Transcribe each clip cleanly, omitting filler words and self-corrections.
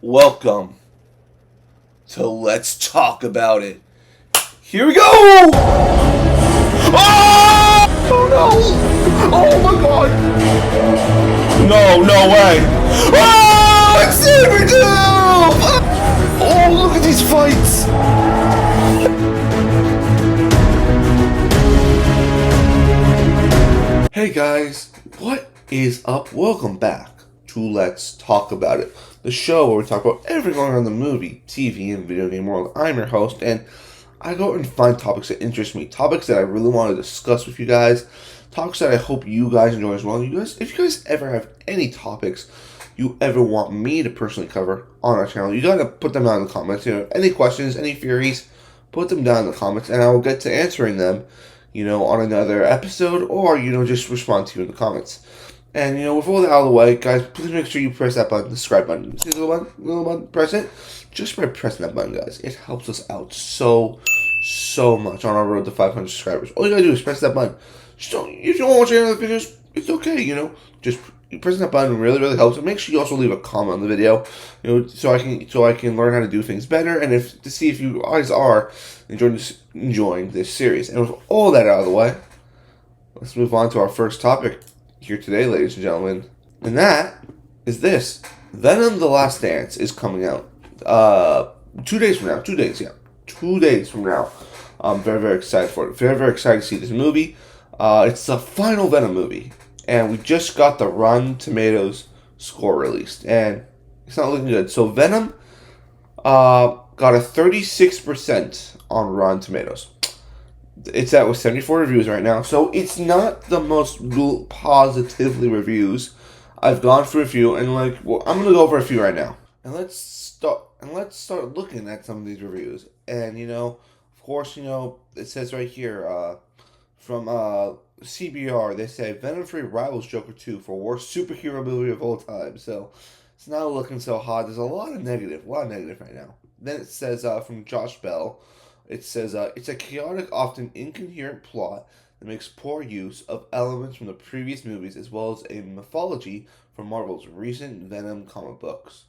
Welcome to Let's Talk About It. Here we go! Oh! Oh no! Oh my god! No way! Oh! It's Saber Oh, look at these fights! Hey guys, what is up? Welcome back to Let's Talk About It, the show where we talk about everything going on in the movie, TV, and video game world. I'm your host, and I go and find topics that interest me, topics that I really want to discuss with you guys, topics that I hope you guys enjoy as well. If you guys ever have any topics you ever want me to personally cover on our channel, you gotta put them down in the comments. Any questions, any theories, put them down in the comments, and I will get to answering them, on another episode, or, just respond to you in the comments. And, with all that out of the way, guys, please make sure you press that button, the subscribe button. See the little button? Press it. Just by pressing that button, guys, it helps us out so much on our road to 500 subscribers. All you gotta do is press that button. If you don't want to watch any other videos, it's okay, Just pressing that button really helps. And make sure you also leave a comment on the video, so I can learn how to do things better, and to see if you guys are enjoying this series. And with all that out of the way, let's move on to our first topic here today, ladies and gentlemen. And that is this. Venom: The Last Dance is coming out 2 days from now. 2 days, yeah. 2 days from now. I'm very excited for it. Very excited to see this movie. It's the final Venom movie. And we just got the Rotten Tomatoes score released. And it's not looking good. So Venom got a 36% on Rotten Tomatoes. It's at with 74 reviews right now. So it's not the most positively reviews. I've gone through a few, and I'm going to go over a few right now. And let's start looking at some of these reviews. And, of course, it says right here, from CBR, they say Venom 3 rivals Joker 2 for worst superhero movie of all time. So it's not looking so hot. There's a lot of negative right now. Then it says from Josh Bell, it says it's a chaotic, often incoherent plot that makes poor use of elements from the previous movies, as well as a mythology from Marvel's recent Venom comic books.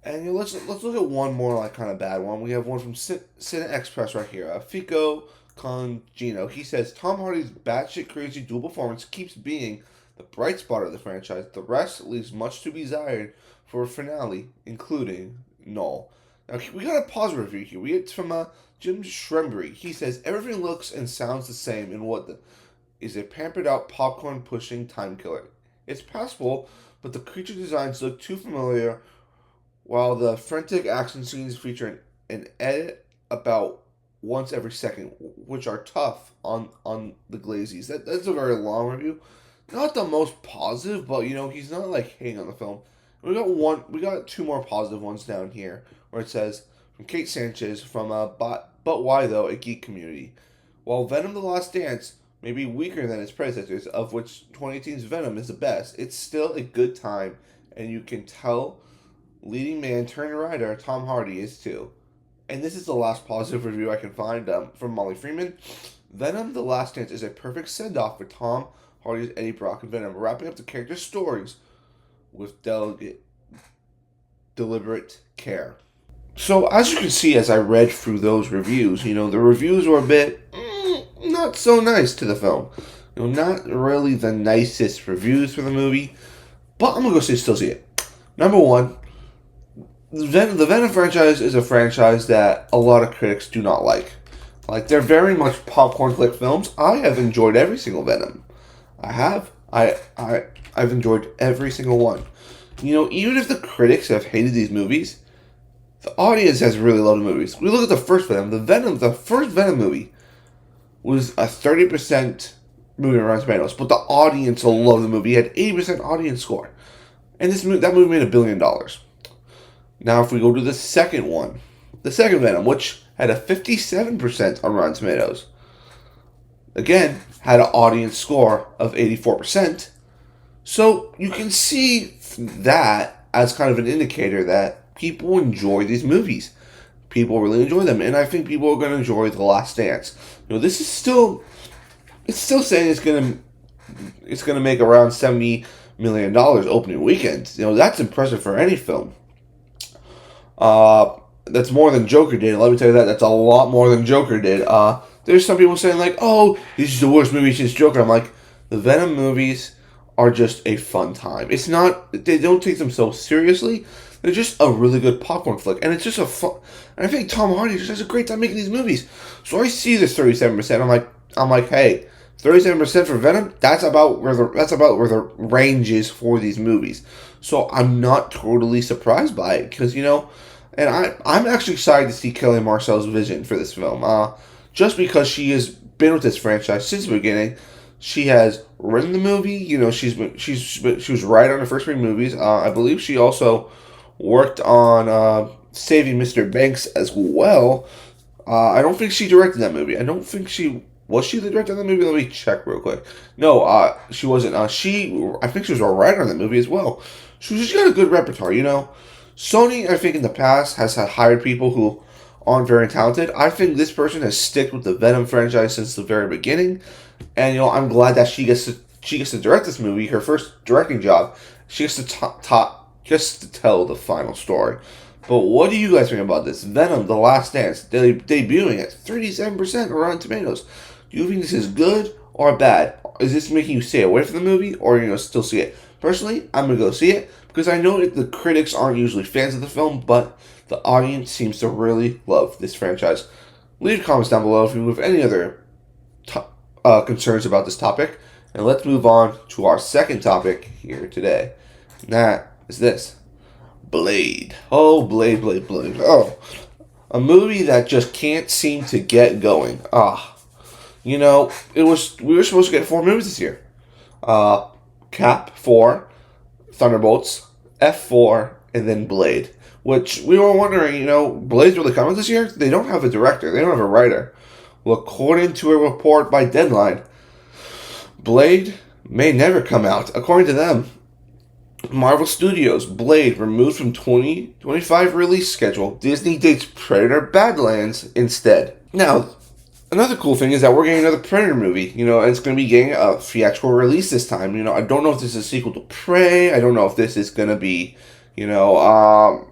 And let's look at one more kind of bad one. We have one from Cine Express right here. Fico Congino. He says Tom Hardy's batshit crazy dual performance keeps being the bright spot of the franchise. The rest leaves much to be desired for a finale, including Null. Now we got a positive review here. We get from Jim Shrembry. He says everything looks and sounds the same in what is a pampered out popcorn pushing time killer. It's passable, but the creature designs look too familiar. While the frantic action scenes feature an edit about once every second, which are tough on the Glazies. That's a very long review. Not the most positive, but he's not hating on the film. We got two more positive ones down here, where it says from Kate Sanchez from but why though, a geek community. While Venom: The Last Dance may be weaker than its predecessors, of which 2018's Venom is the best, it's still a good time, and you can tell leading man turned writer Tom Hardy is too. And this is the last positive review I can find from Molly Freeman. Venom: The Last Dance is a perfect send-off for Tom Hardy's Eddie Brock and Venom, wrapping up the characters' stories with deliberate care. So, as you can see, as I read through those reviews, the reviews were a bit not so nice to the film. Not really the nicest reviews for the movie, but I'm going to still see it. Number one, the Venom franchise is a franchise that a lot of critics do not like. They're very much popcorn flick films. I have enjoyed every single Venom. I have. I've enjoyed every single one. Even if the critics have hated these movies, the audience has really loved the movies. We look at the first Venom. The first Venom movie was a 30% movie on Rotten Tomatoes, but the audience loved the movie. It had 80% audience score. And that movie made $1 billion. Now, if we go to the second one, the second Venom, which had a 57% on Rotten Tomatoes, again, had an audience score of 84%. So you can see that as kind of an indicator that people enjoy these movies. People really enjoy them, and I think people are going to enjoy The Last Dance. This is still saying it's going to make around $70 million opening weekend. That's impressive for any film. That's more than Joker did. Let me tell you that. That's a lot more than Joker did. There's some people saying like, "Oh, this is the worst movie since Joker." I'm like, the Venom movies are just a fun time. It's not. They don't take themselves seriously. They're just a really good popcorn flick, and it's just a fun. And I think Tom Hardy just has a great time making these movies. So I see this 37%. I'm like, hey, 37% for Venom. That's about where the range is for these movies. So I'm not totally surprised by it because and I'm actually excited to see Kelly Marcel's vision for this film. Just because she has been with this franchise since the beginning. She has written the movie. She was right on the first three movies. I believe she also worked on Saving Mr. Banks as well. I don't think she directed that movie. I don't think she was she the director of that movie. Let me check real quick. No, she wasn't. I think she was a writer on that movie as well. She's got a good repertoire. Sony, I think in the past has had hired people who aren't very talented. I think this person has stuck with the Venom franchise since the very beginning, and I'm glad that she gets to direct this movie. Her first directing job. She gets to just to tell the final story. But what do you guys think about this? Venom: The Last Dance debuting at 37% Rotten Tomatoes. Do you think this is good or bad? Is this making you stay away from the movie, or still see it? Personally, I'm gonna go see it because I know that the critics aren't usually fans of the film, but the audience seems to really love this franchise. Leave comments down below if you have any other concerns about this topic, and let's move on to our second topic here today. And that is this: Blade. Oh, Blade, Blade, Blade. Oh, a movie that just can't seem to get going. We were supposed to get 4 movies this year. Cap 4, Thunderbolts, F4, and then Blade. Which we were wondering, Blade's really coming this year? They don't have a director. They don't have a writer. Well, according to a report by Deadline, Blade may never come out. According to them, Marvel Studios, Blade removed from 2025 release schedule. Disney dates Predator Badlands instead. Now, another cool thing is that we're getting another Predator movie, and it's going to be getting a theatrical release this time. I don't know if this is a sequel to Prey. I don't know if this is going to be, the Arnold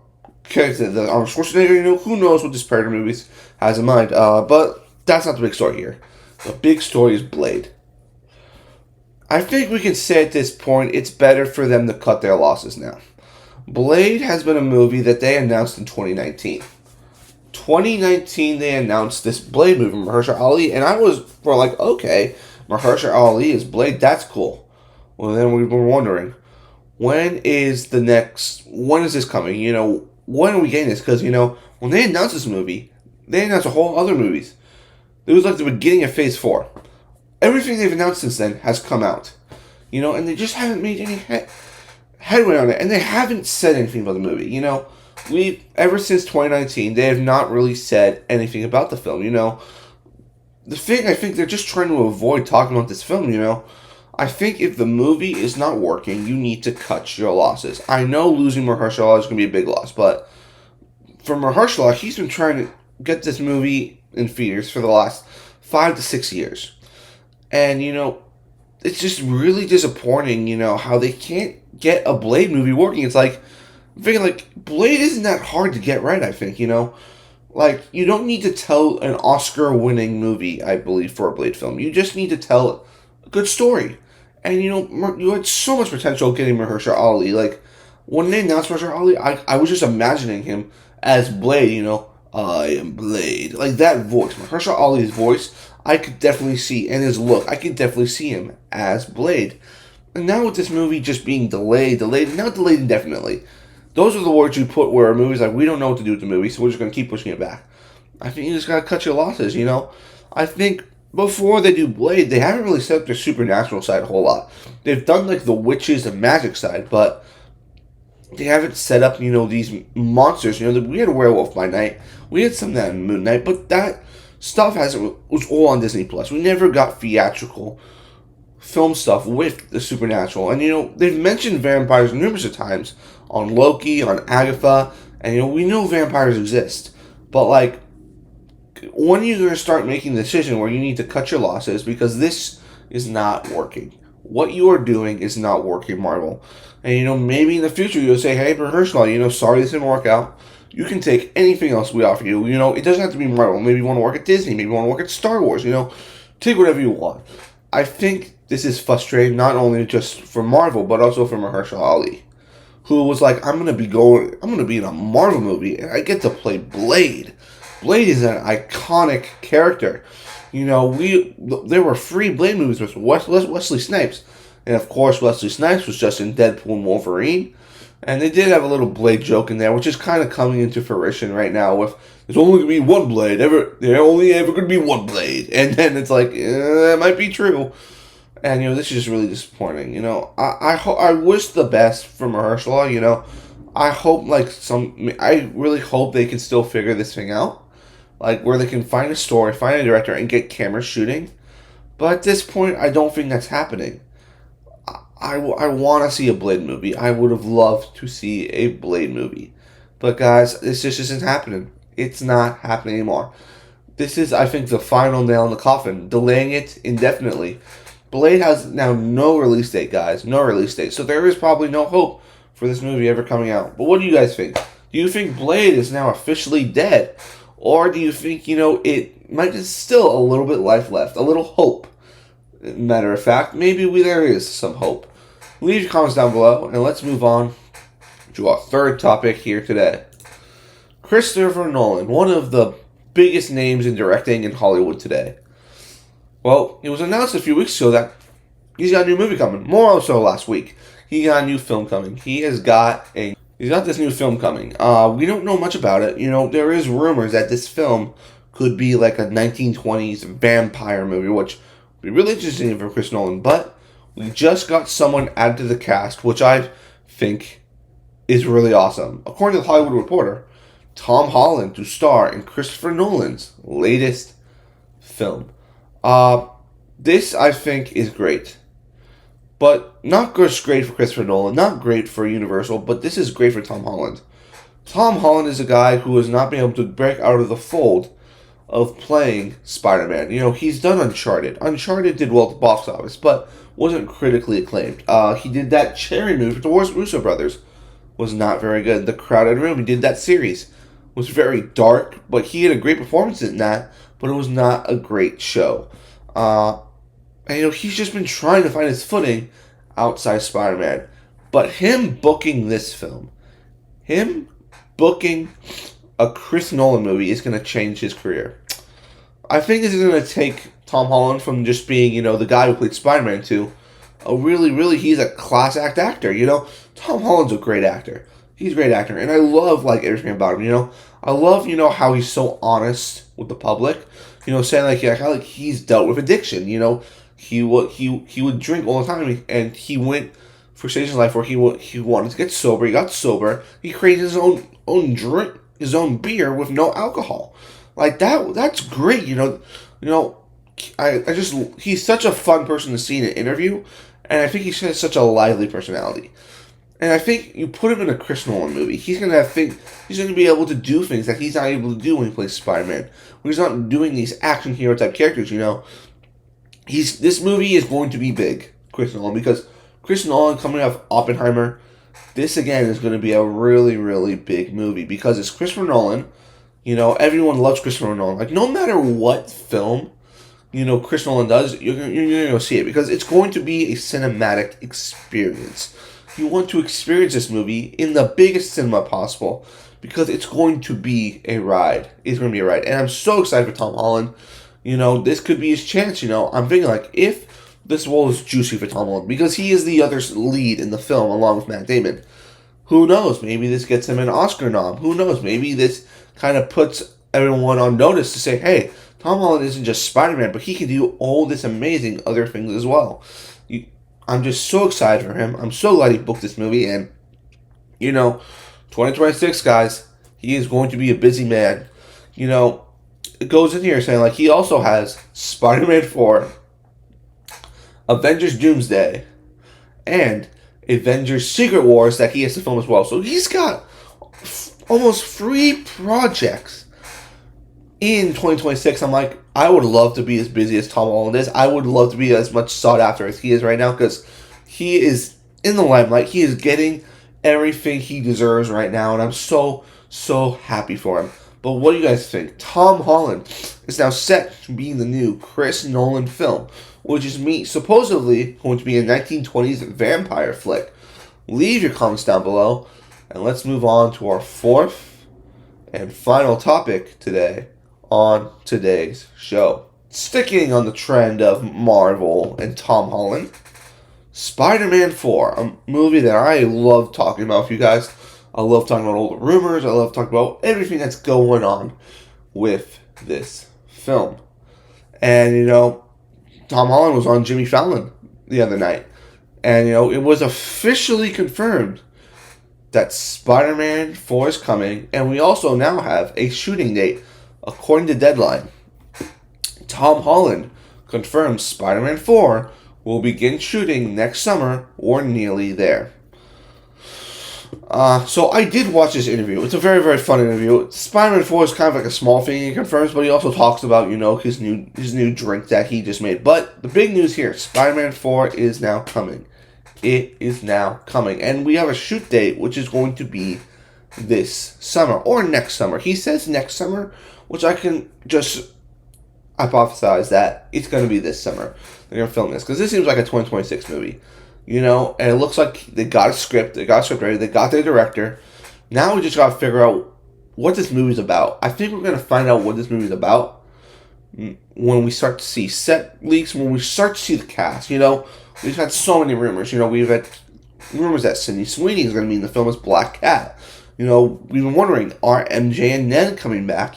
Schwarzenegger, who knows what this Predator movie has in mind. But that's not the big story here. The big story is Blade. I think we can say at this point it's better for them to cut their losses now. Blade has been a movie that they announced in 2019. 2019, they announced this Blade movie, Mahershala Ali, and we're like, okay, Mahershala Ali is Blade, that's cool. Well, then we were wondering, when is this coming? When are we getting this? Because, when they announced this movie, they announced a whole other movies. It was like the beginning of Phase 4. Everything they've announced since then has come out. And they just haven't made any headway on it. And they haven't said anything about the movie. Ever since 2019, they have not really said anything about the film. The thing, I think they're just trying to avoid talking about this film. I think if the movie is not working, you need to cut your losses. I know losing Mahershala is going to be a big loss, but for Mahershala, he's been trying to get this movie in theaters for the last 5 to 6 years. And, it's just really disappointing, how they can't get a Blade movie working. It's like, I'm thinking, Blade isn't that hard to get right, I think, you don't need to tell an Oscar-winning movie, I believe, for a Blade film. You just need to tell a good story. And, you had so much potential getting Mahershala Ali. When they announced Mahershala Ali, I was just imagining him as Blade, I am Blade. That voice, Mahershala Ali's voice, I could definitely see, and his look, I could definitely see him as Blade. And now with this movie just being delayed, now delayed indefinitely. Those are the words you put where a movie's like, we don't know what to do with the movie, so we're just going to keep pushing it back. I think you just got to cut your losses, I think before they do Blade, they haven't really set up their supernatural side a whole lot. They've done, the witches and magic side, but they haven't set up, these monsters. We had a Werewolf by Night. We had some of that in Moon Knight, but that stuff was all on Disney Plus. We never got theatrical film stuff with the supernatural. And, they've mentioned vampires numerous of times on Loki, on Agatha, and, we know vampires exist. But, when are you going to start making the decision where you need to cut your losses because this is not working? what you are doing is not working, Marvel. And, maybe in the future you'll say, hey, Mahershala, sorry this didn't work out. You can take anything else we offer you. It doesn't have to be Marvel. Maybe you want to work at Disney. Maybe you want to work at Star Wars. Take whatever you want. I think this is frustrating not only just for Marvel, but also for Mahershala Ali, who was like, I'm gonna be in a Marvel movie, and I get to play Blade. Blade is an iconic character. There were 3 Blade movies with Wesley Snipes, and of course Wesley Snipes was just in Deadpool and Wolverine, and they did have a little Blade joke in there, which is kind of coming into fruition right now. With there's only gonna be one Blade there only ever gonna be one Blade, and then it's like that might be true. And, this is just really disappointing. I wish the best for Mahershala. I really hope they can still figure this thing out. Like, where they can find a story, find a director, and get camera shooting. But at this point, I don't think that's happening. I want to see a Blade movie. I would have loved to see a Blade movie. But, guys, this just isn't happening. It's not happening anymore. This is, I think, the final nail in the coffin. Delaying it indefinitely. Blade has now no release date, guys. No release date. So there is probably no hope for this movie ever coming out. But what do you guys think? Do you think Blade is now officially dead? Or do you think, it might just still a little bit life left? A little hope. Matter of fact, maybe there is some hope. Leave your comments down below, and let's move on to our third topic here today. Christopher Nolan, one of the biggest names in directing in Hollywood today. Well, it was announced a few weeks ago that he's got a new movie coming. More so last week. He got a new film coming. He's got this new film coming. We don't know much about it. There is rumors that this film could be like a 1920s vampire movie, which would be really interesting for Chris Nolan. But we just got someone added to the cast, which I think is really awesome. According to the Hollywood Reporter, Tom Holland to star in Christopher Nolan's latest film. This, I think, is great. But not just great for Christopher Nolan, not great for Universal, but this is great for Tom Holland. Tom Holland is a guy who has not been able to break out of the fold of playing Spider-Man. He's done Uncharted. Uncharted did well at the box office, but wasn't critically acclaimed. He did that Cherry movie with the Russo brothers. Was not very good. The Crowded Room, he did that series. Was very dark, but he had a great performance in that, but it was not a great show. And he's just been trying to find his footing outside Spider-Man. But him booking this film, him booking a Chris Nolan movie is going to change his career. I think this is going to take Tom Holland from just being, the guy who played Spider-Man to he's a class act actor. Tom Holland's a great actor. He's a great actor, and I love everything about him. I love how he's so honest with the public. Saying how he's dealt with addiction. He would drink all the time, and he went for stages in life where he wanted to get sober. He got sober. He created his own drink, his own beer with no alcohol. That's great. He's such a fun person to see in an interview, and I think he has such a lively personality. And I think you put him in a Chris Nolan movie, he's going to be able to do things that he's not able to do when he plays Spider-Man. When he's not doing these action hero type characters, this movie is going to be big, Chris Nolan, because Chris Nolan coming off Oppenheimer, this again is going to be a really, really big movie because it's Christopher Nolan. Everyone loves Christopher Nolan. No matter what film, Chris Nolan does, you're going to see it because it's going to be a cinematic experience. You want to experience this movie in the biggest cinema possible because it's going to be a ride. It's going to be a ride. And I'm so excited for Tom Holland. This could be his chance. I'm thinking if this role is juicy for Tom Holland because he is the other lead in the film along with Matt Damon. Who knows? Maybe this gets him an Oscar nom. Who knows? Maybe this kind of puts everyone on notice to say, hey, Tom Holland isn't just Spider-Man, but he can do all this amazing other things as well. I'm just so excited for him. I'm so glad he booked this movie. And, 2026, guys, he is going to be a busy man. It goes in here saying, he also has Spider-Man 4, Avengers Doomsday, and Avengers Secret Wars that he has to film as well. So he's got almost 3 projects in 2026, I'm like, I would love to be as busy as Tom Holland is. I would love to be as much sought after as he is right now, because he is in the limelight. He is getting everything he deserves right now, and I'm so, so happy for him. But what do you guys think? Tom Holland is now set to be in the new Chris Nolan film, which is supposedly going to be a 1920s vampire flick. Leave your comments down below, and let's move on to our fourth and final topic today on today's show. Sticking on the trend of Marvel and Tom Holland, Spider-Man 4, a movie that I love talking about with you guys. I love talking about all the rumors. I love talking about everything that's going on with this film. And, Tom Holland was on Jimmy Fallon the other night. And, it was officially confirmed that Spider-Man 4 is coming. And we also now have a shooting date, according to Deadline. Tom Holland confirms Spider-Man 4 will begin shooting next summer or nearly there. So I did watch this interview. It's a very, very fun interview. Spider-Man 4 is kind of like a small thing he confirms, but he also talks about, his new drink that he just made. But the big news here, Spider-Man 4 is now coming. It is now coming. And we have a shoot date, which is going to be this summer or next summer. He says next summer, which I can just hypothesize that it's going to be this summer. They're going to film this, because this seems like a 2026 movie. And it looks like they got a script ready, they got their director. Now we just got to figure out what this movie's about. I think we're going to find out what this movie's about when we start to see set leaks, when we start to see the cast. We've had so many rumors. We've had rumors that Sydney Sweeney is going to be in the film as Black Cat. We've been wondering, are MJ and Ned coming back?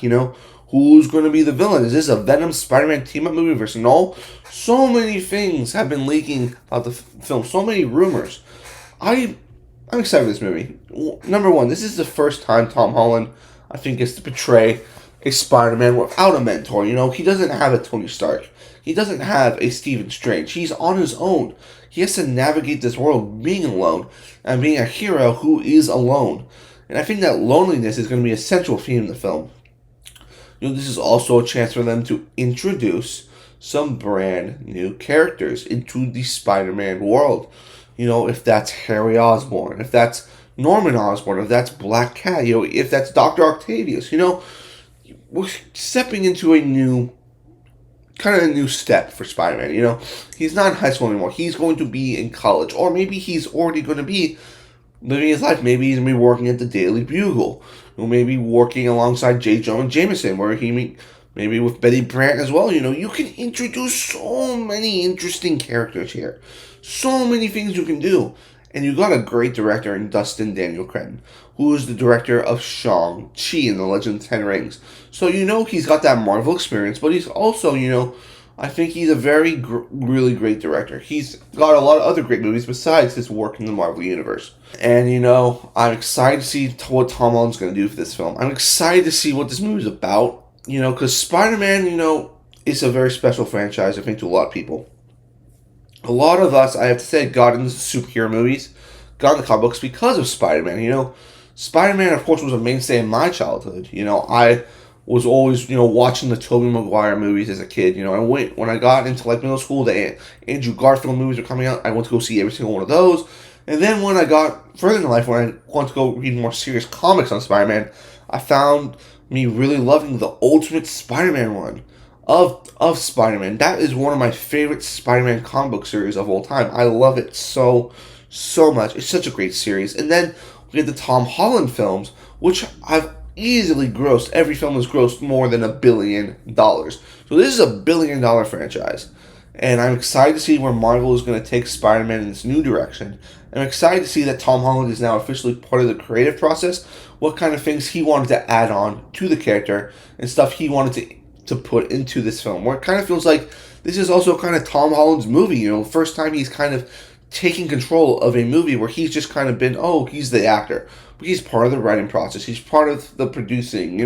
Who's going to be the villain? Is this a Venom Spider-Man team-up movie versus no? So many things have been leaking about the film. So many rumors. I'm excited for this movie. Number one, this is the first time Tom Holland, I think, gets to portray a Spider-Man without a mentor. He doesn't have a Tony Stark. He doesn't have a Stephen Strange. He's on his own. He has to navigate this world being alone and being a hero who is alone. And I think that loneliness is going to be a central theme in the film. This is also a chance for them to introduce some brand new characters into the Spider-Man world. If that's Harry Osborn, if that's Norman Osborn, if that's Black Cat, if that's Dr. Octavius, we're stepping into a new step for Spider-Man. He's not in high school anymore. He's going to be in college, or maybe he's already going to be living his life. Maybe he's going to be working at the Daily Bugle. Maybe working alongside J. Jonah Jameson, where maybe with Betty Brant as well. You can introduce so many interesting characters here. So many things you can do. And you got a great director in Dustin Daniel Cretton, who is the director of Shang-Chi and the Legend of the Ten Rings. So he's got that Marvel experience, but he's also, I think he's a very, really great director. He's got a lot of other great movies besides his work in the Marvel Universe. And, I'm excited to see what Tom Holland's going to do for this film. I'm excited to see what this movie's about, because Spider-Man, is a very special franchise, I think, to a lot of people. A lot of us, I have to say, got into superhero movies, got into comic books because of Spider-Man. Spider-Man, of course, was a mainstay in my childhood. I was always, watching the Tobey Maguire movies as a kid. When I got into middle school, the Andrew Garfield movies were coming out. I went to go see every single one of those. And then when I got further in life, when I wanted to go read more serious comics on Spider-Man, I found me really loving the Ultimate Spider-Man run of Spider-Man. That is one of my favorite Spider-Man comic book series of all time. I love it so, so much. It's such a great series. And then we had the Tom Holland films, which I've easily grossed. Every film has grossed more than $1 billion. So this is a $1 billion franchise. And I'm excited to see where Marvel is going to take Spider-Man in this new direction. I'm excited to see that Tom Holland is now officially part of the creative process. What kind of things he wanted to add on to the character and stuff he wanted to put into this film. Where it kind of feels like this is also kind of Tom Holland's movie. First time he's kind of taking control of a movie where he's just kind of been, he's the actor. But he's part of the writing process. He's part of the producing,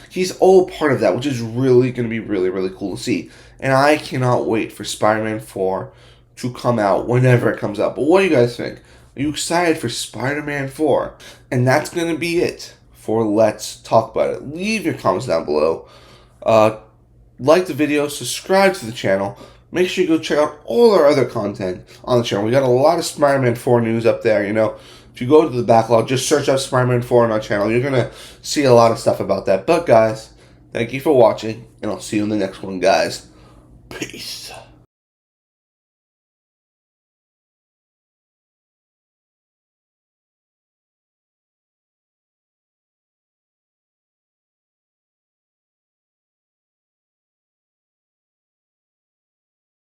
He's all part of that, which is really going to be really, really cool to see. And I cannot wait for Spider-Man 4 to come out whenever it comes out. But what do you guys think? Are you excited for Spider-Man 4? And that's going to be it for Let's Talk About It. Leave your comments down below. Like the video, subscribe to the channel. Make sure you go check out all our other content on the channel. We got a lot of Spider-Man 4 news up there, you know. If you go to the backlog, just search up Spider-Man 4 on our channel. You're going to see a lot of stuff about that. But guys, thank you for watching, and I'll see you in the next one, guys. Peace.